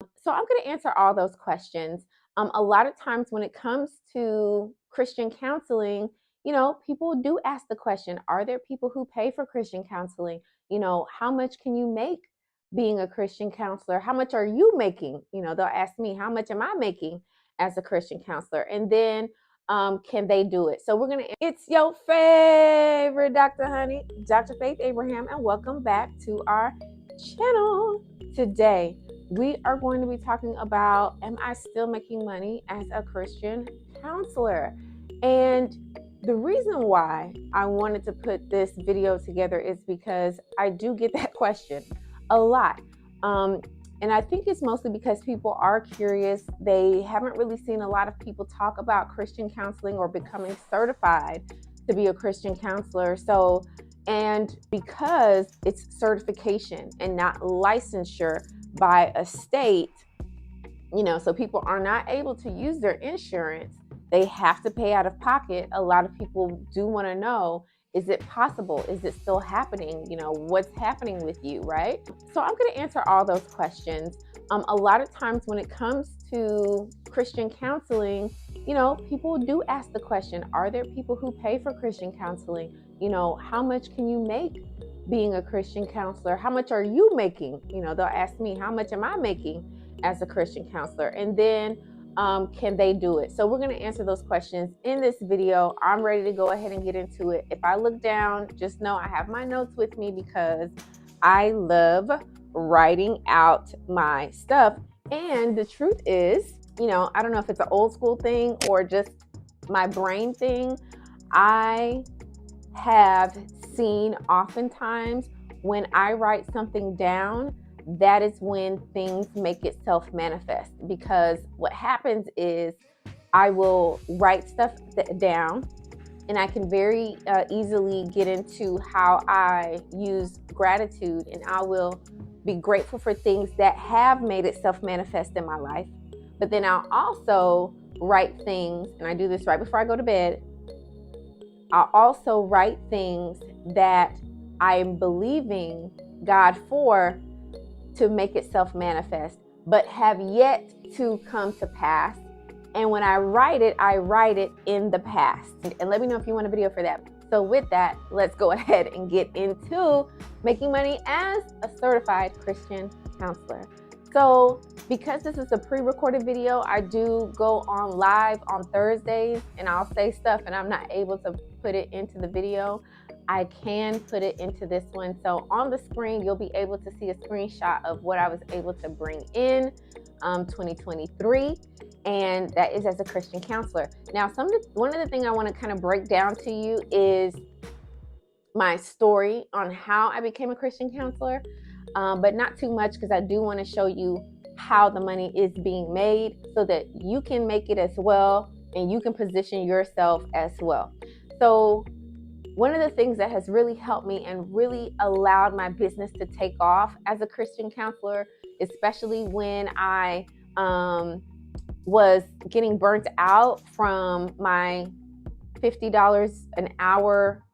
So I'm going to answer all those questions. A lot of times when it comes to Christian counseling, people do ask the question, are there people who pay for Christian counseling? How much can you make being a Christian counselor? How much are you making? They'll ask me, how much am I making as a Christian counselor? And then can they do it? So it's your favorite Dr. Honey, Dr. Faith Abraham, and welcome back to our channel. Today, we are going to be talking about, am I still making money as a Christian counselor? And the reason why I wanted to put this video together is because I do get that question a lot. And I think it's mostly because people are curious. They haven't really seen a lot of people talk about Christian counseling or becoming certified to be a Christian counselor. And because it's certification and not licensure by a state, so people are not able to use their insurance. They have to pay out of pocket. A lot of people do want to know, is it possible? Is it still happening? What's happening with you, right? So I'm going to answer all those questions. A lot of times when it comes to Christian counseling, people do ask the question, are there people who pay for Christian counseling? How much can you make being a Christian counselor? How much are you making? They'll ask me, how much am I making as a Christian counselor? And then can they do it? So we're going to answer those questions in this video. I'm ready to go ahead and get into it. If I look down, just know I have my notes with me because I love writing out my stuff. And the truth is, I don't know if it's an old school thing or just my brain thing. I have seen oftentimes when I write something down, that is when things make itself manifest, because what happens is I will write stuff down and I can very easily get into how I use gratitude, and I will be grateful for things that have made itself manifest in my life. But then I'll also write things, and I do this right before I go to bed. I'll also write things that I'm believing God for to make itself manifest, but have yet to come to pass. And when I write it in the past. And let me know if you want a video for that. So with that, let's go ahead and get into making money as a certified Christian counselor. So because this is a pre-recorded video, I do go on live on Thursdays and I'll say stuff and I'm not able to put it into the video. I can put it into this one. So on the screen, you'll be able to see a screenshot of what I was able to bring in 2023. And that is as a Christian counselor. Now, one of the things I want to kind of break down to you is my story on how I became a Christian counselor, but not too much, because I do want to show you how the money is being made so that you can make it as well and you can position yourself as well. So one of the things that has really helped me and really allowed my business to take off as a Christian counselor, especially when I was getting burnt out from my $50 an hour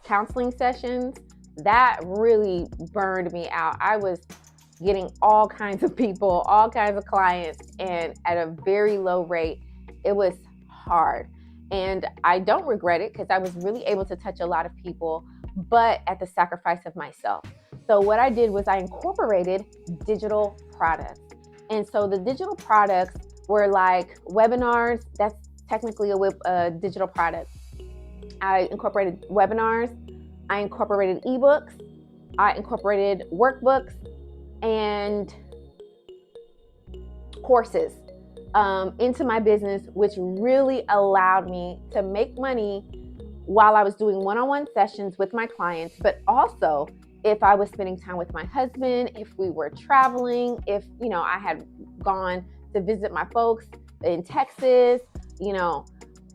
counseling sessions, that really burned me out. I was getting all kinds of people, all kinds of clients, and at a very low rate. It was hard. And I don't regret it, because I was really able to touch a lot of people, but at the sacrifice of myself. So what I did was I incorporated digital products. And so the digital products were like webinars. That's technically a digital product. I incorporated webinars. I incorporated ebooks. I incorporated workbooks and courses into my business, which really allowed me to make money while I was doing one-on-one sessions with my clients, but also if I was spending time with my husband, if we were traveling, if I had gone to visit my folks in Texas,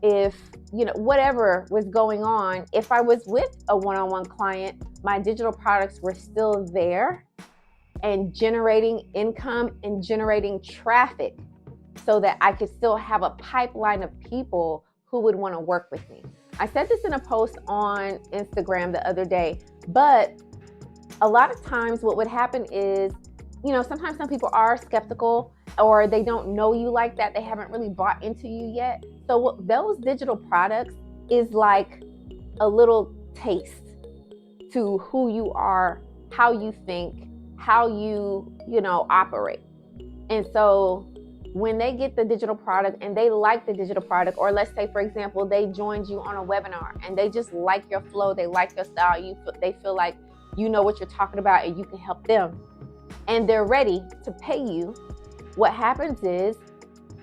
if whatever was going on, if I was with a one-on-one client, my digital products were still there and generating income and generating traffic, so that I could still have a pipeline of people who would want to work with me. I said this in a post on Instagram the other day, but a lot of times what would happen is sometimes some people are skeptical or they don't know you like that. They haven't really bought into you yet. So those digital products is like a little taste to who you are, how you think, how you operate. And so when they get the digital product and they like the digital product, or let's say, for example, they joined you on a webinar and they just like your flow, they like your style, they feel like you know what you're talking about and you can help them, and they're ready to pay you, what happens is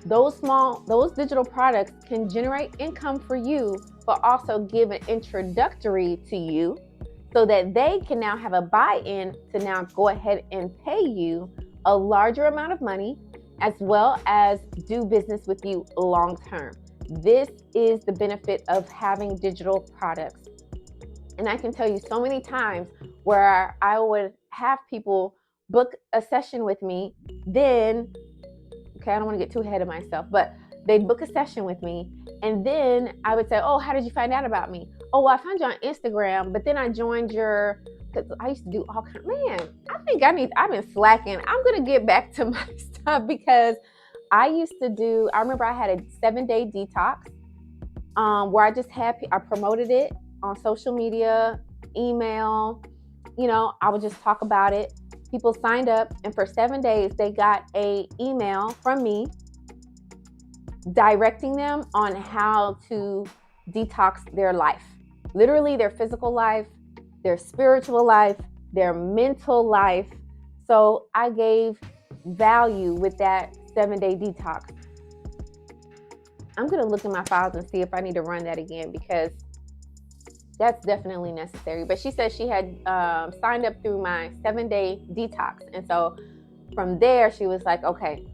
those digital products can generate income for you, but also give an introductory to you so that they can now have a buy-in to now go ahead and pay you a larger amount of money, as well as do business with you long term. This is the benefit of having digital products. And I can tell you so many times where I would have people book a session with me, then, okay, I don't want to get too ahead of myself, but they'd book a session with me, and then I would say, oh, how did you find out about me? Oh, well, I found you on Instagram, but then I joined because I used to do all kinds. Man, I've been slacking. I'm going to get back to my stuff because I remember I had a 7-day detox where I promoted it on social media, email, I would just talk about it. People signed up, and for 7 days, they got an email from me directing them on how to detox their life. Literally their physical life, their spiritual life, their mental life. So I gave value with that 7-day detox. I'm going to look in my files and see if I need to run that again, because that's definitely necessary. But she said she had signed up through my 7-day detox. And so from there, she was like, okay,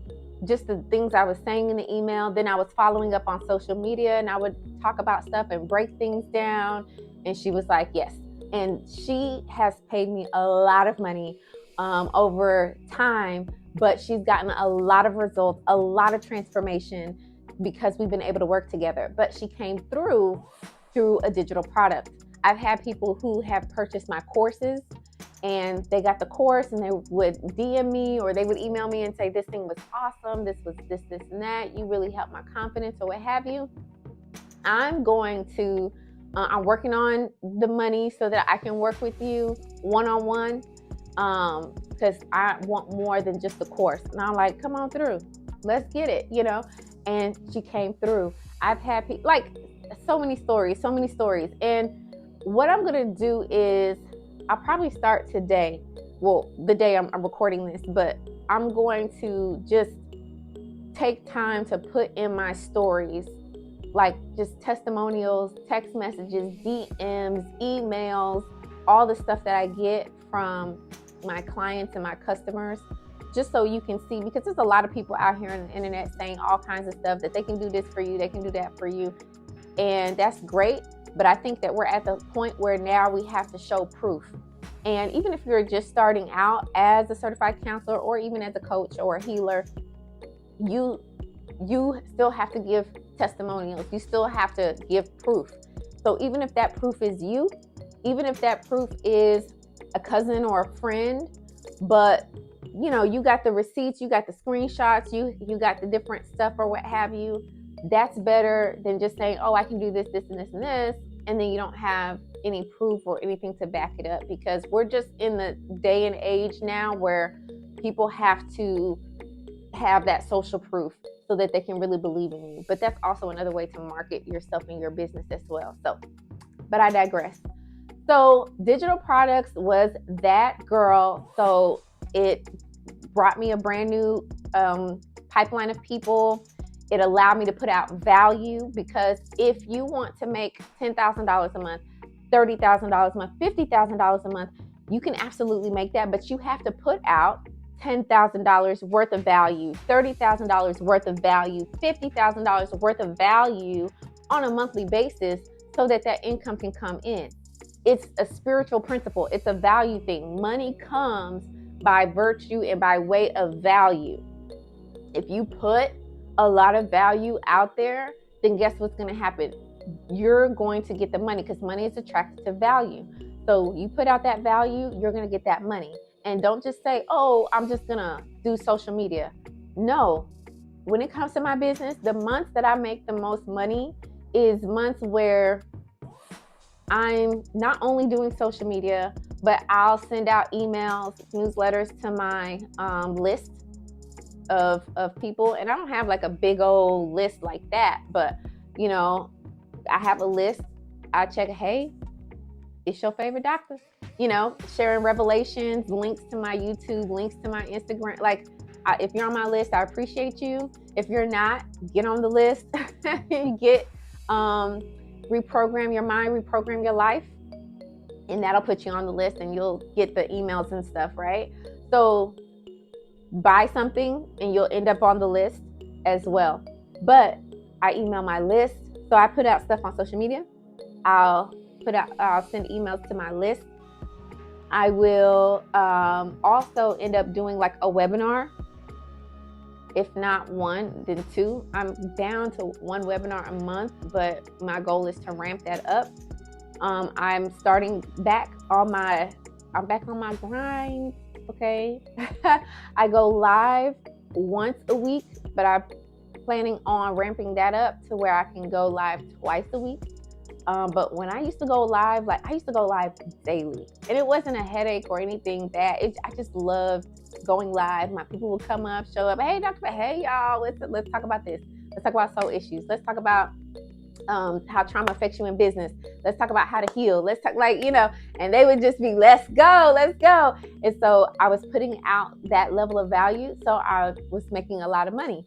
just the things I was saying in the email. Then I was following up on social media, and I would talk about stuff and break things down. And she was like, yes. And she has paid me a lot of money over time, but she's gotten a lot of results, a lot of transformation because we've been able to work together. But she came through a digital product. I've had people who have purchased my courses, and they got the course and they would DM me or they would email me and say, this thing was awesome. This was this and that. You really helped my confidence or what have you. I'm working on the money so that I can work with you one-on-one because I want more than just the course. And I'm like, come on through. Let's get it, And she came through. I've had people, like, so many stories. And what I'm going to do is I'll probably start today. Well, the day I'm recording this, but I'm going to just take time to put in my stories, like just testimonials, text messages, DMs, emails, all the stuff that I get from my clients and my customers, just so you can see, because there's a lot of people out here on the internet saying all kinds of stuff that they can do this for you, they can do that for you. And that's great. But I think that we're at the point where now we have to show proof. And even if you're just starting out as a certified counselor or even as a coach or a healer, you still have to give testimonials. You still have to give proof. So even if that proof is you, even if that proof is a cousin or a friend, but you got the receipts, you got the screenshots, you got the different stuff or what have you, that's better than just saying, oh, I can do this, this, and this, and this, and then you don't have any proof or anything to back it up, because we're just in the day and age now where people have to have that social proof so that they can really believe in you. But that's also another way to market yourself and your business as well. So, but I digress. So digital products was that, girl. So it brought me a brand new pipeline of people. It allowed me to put out value, because if you want to make $10,000 a month, $30,000 a month, $50,000 a month, you can absolutely make that, but you have to put out $10,000 worth of value, $30,000 worth of value, $50,000 worth of value on a monthly basis so that income can come in. It's a spiritual principle. It's a value thing. Money comes by virtue and by way of value. If you put a lot of value out there, then guess what's going to happen? You're going to get the money, because money is attracted to value. So you put out that value, you're going to get that money. And don't just say, oh, I'm just going to do social media. No, when it comes to my business, the months that I make the most money is months where I'm not only doing social media, but I'll send out emails, newsletters to my list of people. And I don't have like a big old list like that, but you know, I have a list. I check, hey, it's your favorite doctor, you know, sharing revelations, links to my YouTube, links to my Instagram. Like, if you're on my list, I appreciate you. If you're not, get on the list. Get reprogram your mind, reprogram your life, and that'll put you on the list, and you'll get the emails and stuff, right? So buy something and you'll end up on the list as well. But I email my list, so I put out stuff on social media. I'll send emails to my list. I will also end up doing like a webinar. If not one, then two. I'm down to one webinar a month, but my goal is to ramp that up. I'm back on my grind, okay? I go live once a week, but I'm planning on ramping that up to where I can go live twice a week. But when I used to go live, I used to go live daily, and it wasn't a headache or anything bad. I just loved going live. My people would come up, show up. Hey, Dr. Hey, y'all, let's talk about this. Let's talk about soul issues. Let's talk about how trauma affects you in business. Let's talk about how to heal. Let's talk, and they would just be, let's go. And so I was putting out that level of value. So I was making a lot of money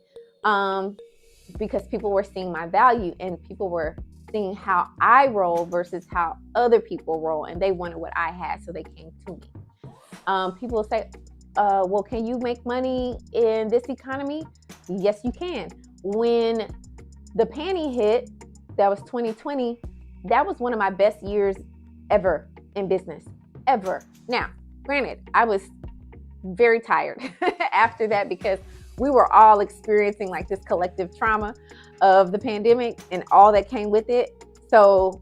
because people were seeing my value, and people were seeing how I roll versus how other people roll, and they wanted what I had, so they came to me. People say, well, can you make money in this economy? Yes, you can. When the panty hit, that was 2020, that was one of my best years ever in business, ever. Now, granted, I was very tired after that because we were all experiencing like this collective trauma of the pandemic and all that came with it. So,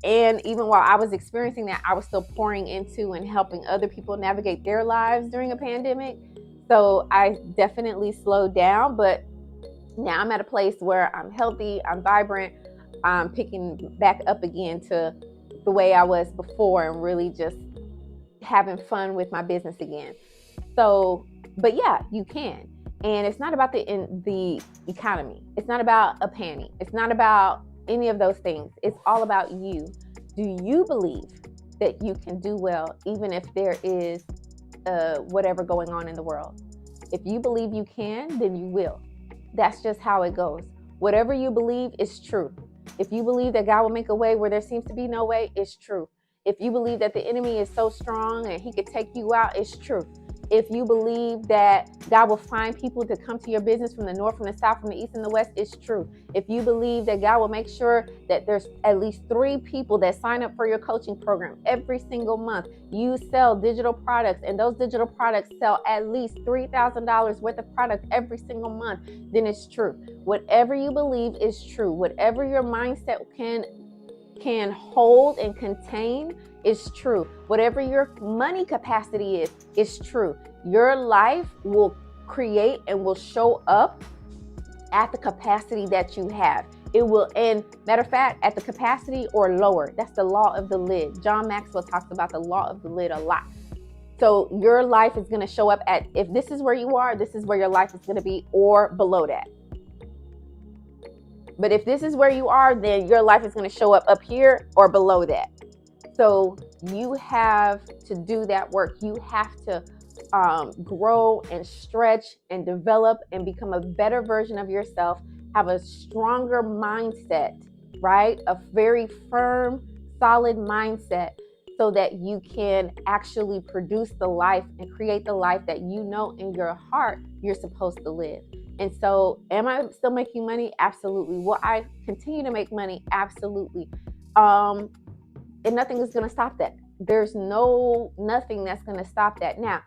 and even while I was experiencing that, I was still pouring into and helping other people navigate their lives during a pandemic. So I definitely slowed down, but now I'm at a place where I'm healthy, I'm vibrant, I'm picking back up again to the way I was before and really just having fun with my business again. So, but yeah, you can. And it's not about the economy. It's not about a panty. It's not about any of those things. It's all about you. Do you believe that you can do well even if there is whatever going on in the world? If you believe you can, then you will. That's just how it goes. Whatever you believe is true. If you believe that God will make a way where there seems to be no way, it's true. If you believe that the enemy is so strong and he could take you out, it's true. If you believe that God will find people to come to your business from the north, from the south, from the east, and the west, it's true. If you believe that God will make sure that there's at least 3 people that sign up for your coaching program every single month, you sell digital products, and those digital products sell at least $3,000 worth of product every single month, then it's true. Whatever you believe is true. Whatever your mindset can hold and contain is true. Whatever your money capacity is true. Your life will create and will show up at the capacity that you have. It will, and matter of fact, at the capacity or lower. That's the law of the lid. John Maxwell talks about the law of the lid a lot. So your life is going to show up at, if this is where you are, this is where your life is going to be, or below that. But if this is where you are, then your life is going to show up here or below that. So you have to do that work. You have to grow and stretch and develop and become a better version of yourself. Have a stronger mindset, right? A very firm, solid mindset so that you can actually produce the life and create the life that you know in your heart you're supposed to live. And so, am I still making money? Absolutely. Will I continue to make money? Absolutely. And nothing is going to stop that. There's nothing that's going to stop that. Now,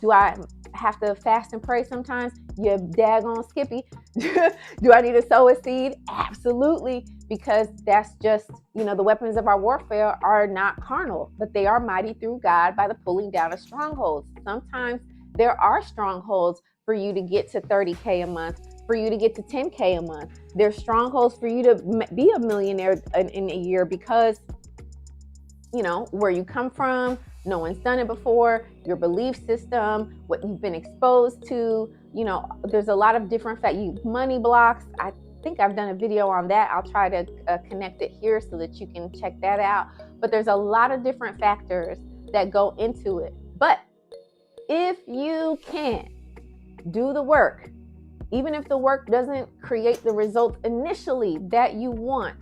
do I have to fast and pray sometimes? You daggone Skippy. Do I need to sow a seed? Absolutely, because that's just, the weapons of our warfare are not carnal, but they are mighty through God by the pulling down of strongholds. Sometimes there are strongholds for you to get to 30K a month, for you to get to 10K a month. There's strongholds for you to be a millionaire in a year because, where you come from, no one's done it before, your belief system, what you've been exposed to, there's a lot of different money blocks. I think I've done a video on that. I'll try to connect it here so that you can check that out. But there's a lot of different factors that go into it. But if you can do the work, even if the work doesn't create the results initially that you want,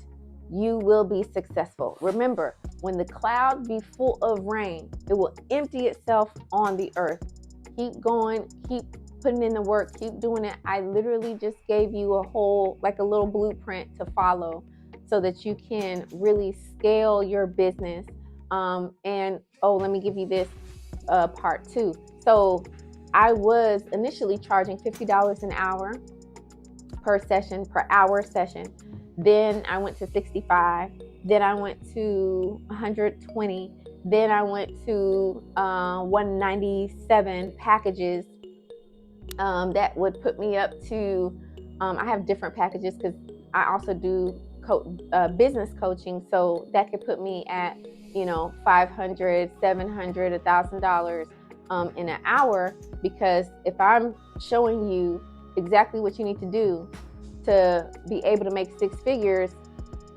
you will be successful. Remember, when the cloud be full of rain, it will empty itself on the earth. Keep going, keep putting in the work, keep doing it. I literally just gave you a little blueprint to follow so that you can really scale your business. Let me give you this part too. So I was initially charging $50 an hour per hour session. Then I went to 65. Then I went to 120. Then I went to 197 packages. That would put me up to, I have different packages because I also do business coaching. So that could put me at, $500, $700, $1,000 in an hour, because if I'm showing you exactly what you need to do to be able to make six figures,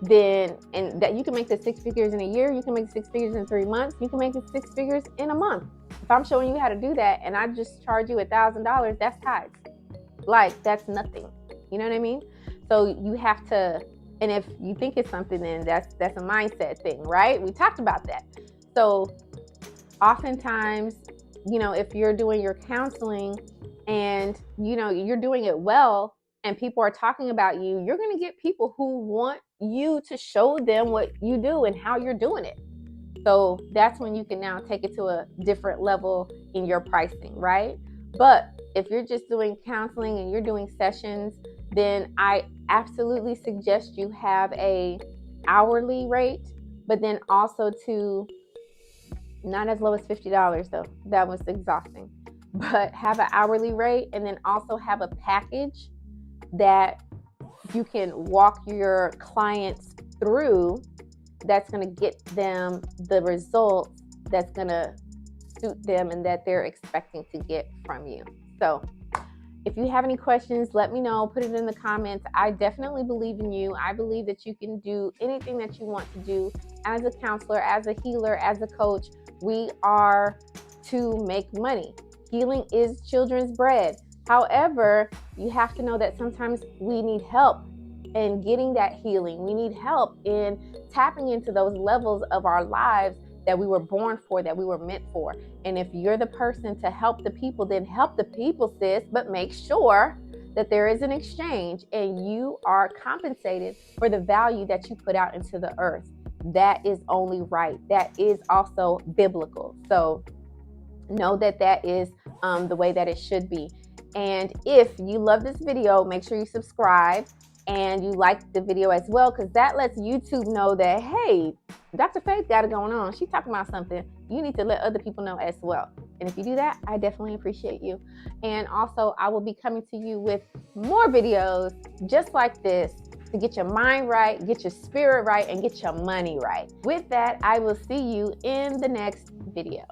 and that you can make the six figures in a year, you can make six figures in 3 months, you can make the six figures in a month. If I'm showing you how to do that and I just charge you $1,000, that's tithes. Like, that's nothing. You know what I mean? So you have to, and if you think it's something, then that's a mindset thing, right? We talked about that. So oftentimes, if you're doing your counseling and, you're doing it well and people are talking about you, you're going to get people who want you to show them what you do and how you're doing it. So that's when you can now take it to a different level in your pricing, right? But if you're just doing counseling and you're doing sessions, then I absolutely suggest you have a hourly rate, but then also to not as low as $50 though. That was exhausting. But have an hourly rate, and then also have a package that you can walk your clients through that's going to get them the results that's going to suit them and that they're expecting to get from you. So if you have any questions, let me know. Put it in the comments. I definitely believe in you. I believe that you can do anything that you want to do as a counselor, as a healer, as a coach. We are to make money. Healing is children's bread. However, you have to know that sometimes we need help in getting that healing. We need help in tapping into those levels of our lives that we were born for, that we were meant for. And if you're the person to help the people, then help the people, sis, but make sure that there is an exchange and you are compensated for the value that you put out into the earth. That is only right. That is also biblical. So know that is the way that it should be. And if you love this video, make sure you subscribe and you like the video as well, because that lets YouTube know that, hey, Dr. Faith got it going on. She's talking about something. You need to let other people know as well. And if you do that, I definitely appreciate you. And also, I will be coming to you with more videos just like this to get your mind right, get your spirit right, and get your money right. With that, I will see you in the next video.